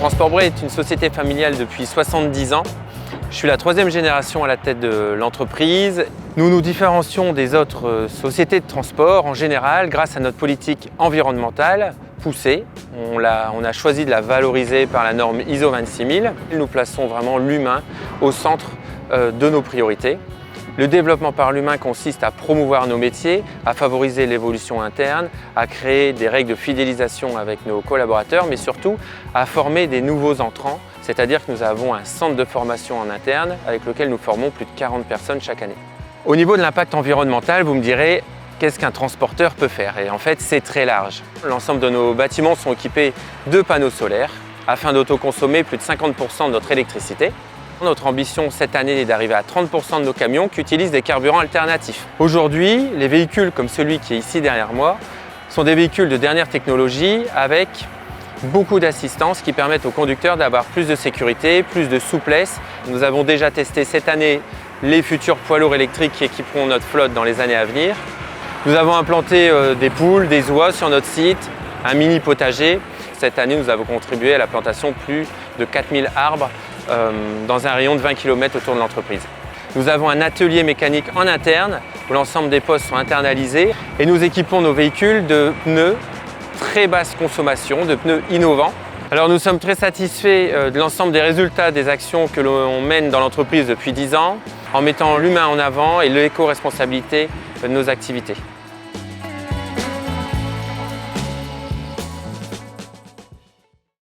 Transport Bray est une société familiale depuis 70 ans. Je suis la troisième génération à la tête de l'entreprise. Nous nous différencions des autres sociétés de transport en général grâce à notre politique environnementale poussée. On a choisi de la valoriser par la norme ISO 26000. Nous plaçons vraiment l'humain au centre de nos priorités. Le développement par l'humain consiste à promouvoir nos métiers, à favoriser l'évolution interne, à créer des règles de fidélisation avec nos collaborateurs, mais surtout à former des nouveaux entrants, c'est-à-dire que nous avons un centre de formation en interne avec lequel nous formons plus de 40 personnes chaque année. Au niveau de l'impact environnemental, vous me direz, qu'est-ce qu'un transporteur peut faire? Et en fait, c'est très large. L'ensemble de nos bâtiments sont équipés de panneaux solaires afin d'autoconsommer plus de 50% de notre électricité. Notre ambition cette année est d'arriver à 30% de nos camions qui utilisent des carburants alternatifs. Aujourd'hui, les véhicules comme celui qui est ici derrière moi sont des véhicules de dernière technologie avec beaucoup d'assistance qui permettent aux conducteurs d'avoir plus de sécurité, plus de souplesse. Nous avons déjà testé cette année les futurs poids lourds électriques qui équiperont notre flotte dans les années à venir. Nous avons implanté des poules, des oies sur notre site, un mini potager. Cette année, nous avons contribué à la plantation de plus de 4000 arbres dans un rayon de 20 km autour de l'entreprise. Nous avons un atelier mécanique en interne où l'ensemble des postes sont internalisés et nous équipons nos véhicules de pneus très basse consommation, de pneus innovants. Alors nous sommes très satisfaits de l'ensemble des résultats des actions que l'on mène dans l'entreprise depuis 10 ans en mettant l'humain en avant et l'éco-responsabilité de nos activités.